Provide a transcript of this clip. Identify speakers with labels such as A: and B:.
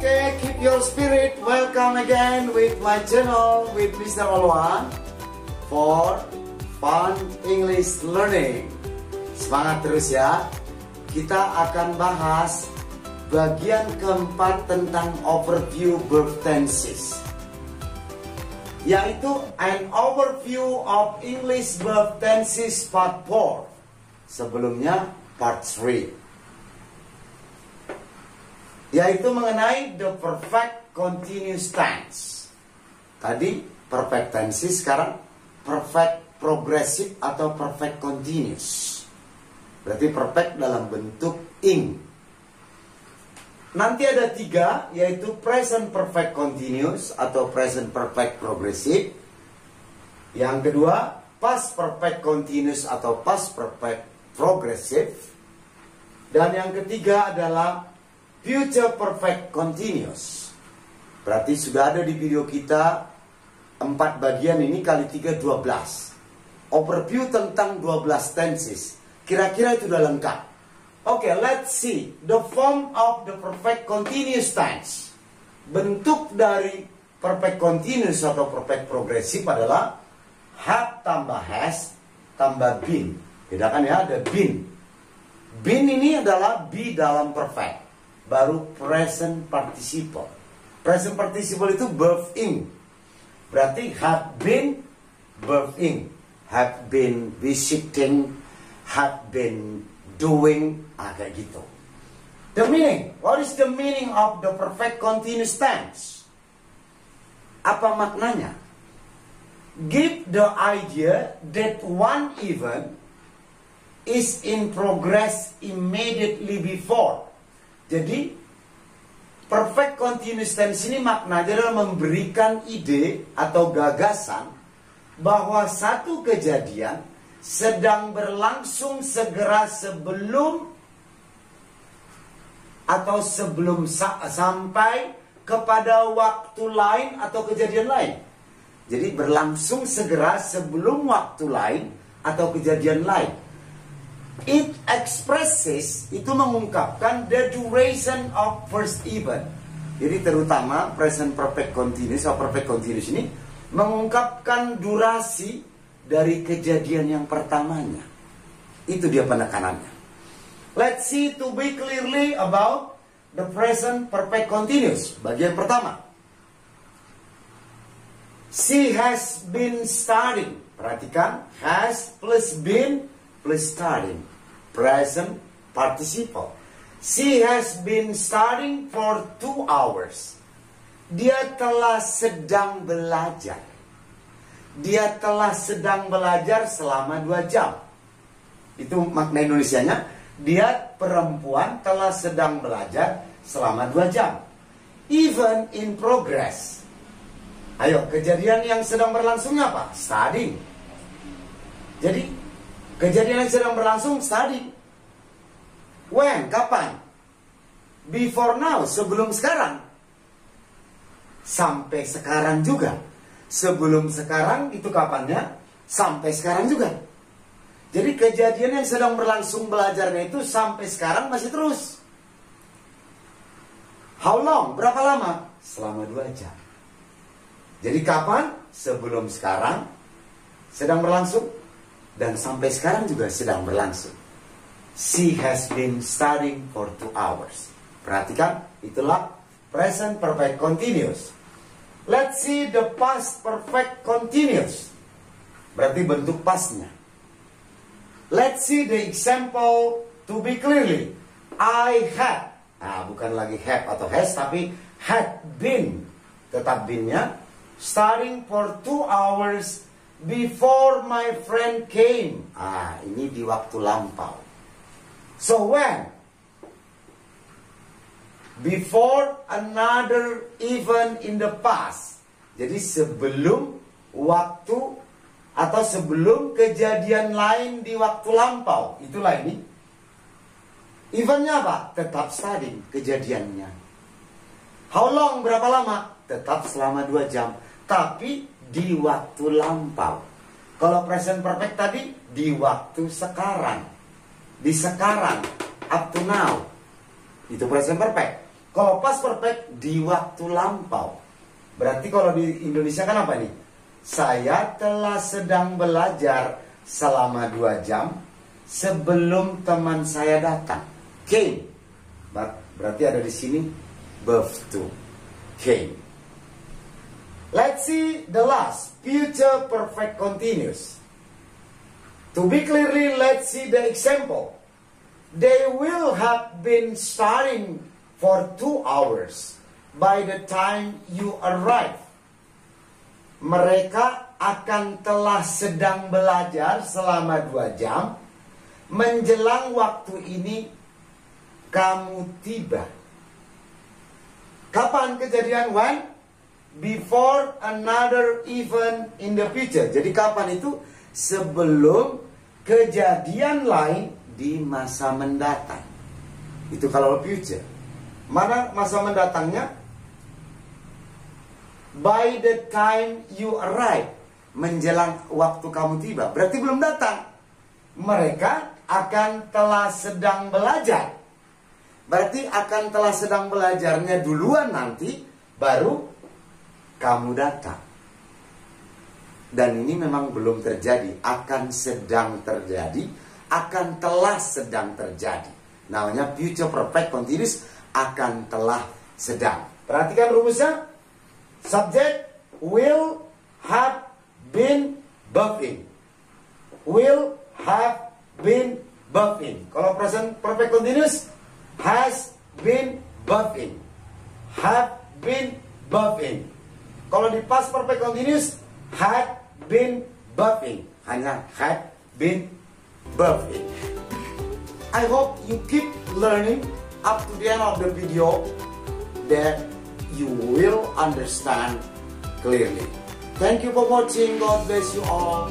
A: Okay, keep your spirit. Welcome again with my channel with Mr. Olwan for fun English learning. Semangat terus ya. Kita akan bahas bagian keempat tentang overview verb tenses, yaitu an overview of English verb tenses part 4. Sebelumnya part 3. Yaitu mengenai the perfect continuous tense. Tadi perfect tenses, sekarang perfect progressive atau perfect continuous. Berarti perfect dalam bentuk ing. Nanti ada 3, yaitu present perfect continuous atau present perfect progressive. Yang kedua, past perfect continuous atau past perfect progressive. Dan yang ketiga adalah future perfect continuous. Berarti sudah ada di video kita 4 bagian ini kali 3, 12. Overview tentang 12 tenses. Kira-kira itu sudah lengkap. Oke, let's see the form of the perfect continuous tense. Bentuk dari perfect continuous atau perfect progressive adalah have tambah has tambah been. Bedakan ya, ada been. Been ini adalah be dalam perfect. Baru present participle. Present participle itu verb ing. Berarti have been verb ing. Have been visiting, have been doing, kayak gitu. The meaning. What is the meaning of the perfect continuous tense? Apa maknanya? Give the idea that one event is in progress immediately before. Jadi, perfect continuous tense ini maknanya adalah memberikan ide atau gagasan bahwa satu kejadian sedang berlangsung segera sebelum atau sebelum sampai kepada waktu lain atau kejadian lain. Jadi berlangsung segera sebelum waktu lain atau kejadian lain. It expresses, itu mengungkapkan the duration of first event. Jadi terutama present perfect continuous atau perfect continuous ini mengungkapkan durasi dari kejadian yang pertamanya. Itu dia penekanannya. Let's see to be clearly about the present perfect continuous. Bagian pertama. She has been studying. Perhatikan, has plus been plus studying. Present participle. She has been studying for 2 hours. Dia telah sedang belajar. Dia telah sedang belajar selama 2 jam. Itu makna Indonesianya. Dia perempuan telah sedang belajar selama 2 jam. Even in progress. Ayo, kejadian yang sedang berlangsung apa? Studying. Jadi, kejadian yang sedang berlangsung studying. When? Kapan? Before now, sebelum sekarang. Sampai sekarang juga. Sebelum sekarang itu kapannya? Sampai sekarang juga. Jadi kejadian yang sedang berlangsung belajarnya itu sampai sekarang masih terus. How long? Berapa lama? Selama 2 jam. Jadi kapan? Sebelum sekarang sedang berlangsung. Dan sampai sekarang juga sedang berlangsung. She has been studying for 2 hours. Perhatikan, itulah present perfect continuous. Let's see the past perfect continuous. Berarti bentuk pastnya. Let's see the example to be clearly. I had. Bukan lagi have atau has, tapi had been. Tetap been-nya. Studying for 2 hours before my friend came. Ini di waktu lampau. So when? Before another event in the past. Jadi sebelum waktu atau sebelum kejadian lain di waktu lampau. Itulah ini. Eventnya apa? Tetap studying kejadiannya. How long? Berapa lama? Tetap selama 2 jam. Tapi di waktu lampau. Kalau present perfect tadi di waktu sekarang. Di sekarang, up to now. Itu present perfect. Kalau past perfect di waktu lampau. Berarti kalau di Indonesia kan apa nih? Saya telah sedang belajar selama 2 jam sebelum teman saya datang. Came. Berarti ada di sini verb to. Came. Let's see the last. Future perfect continuous. To be clearly, let's see the example. They will have been studying for 2 hours by the time you arrive. Mereka akan telah sedang belajar selama 2 jam menjelang waktu ini kamu tiba. Kapan kejadian? When? Before another event in the future. Jadi kapan itu? Sebelum kejadian lain di masa mendatang. Itu kalau future. Mana masa mendatangnya? By the time you arrive. Menjelang waktu kamu tiba. Berarti belum datang. Mereka akan telah sedang belajar. Berarti akan telah sedang belajarnya duluan nanti, baru kamu datang. Dan ini memang belum terjadi. Akan sedang terjadi. Akan telah sedang terjadi. Namanya future perfect continuous. Akan telah sedang. Perhatikan rumusnya. Subject will have been verb in. Will have been verb in. Kalau present perfect continuous, has been verb in. Have been verb in. Kalau di past perfect continuous, had been verb in. Hanya had been verb in. I hope you keep learning up to the end of the video that you will understand clearly. Thank you for watching. God bless you all.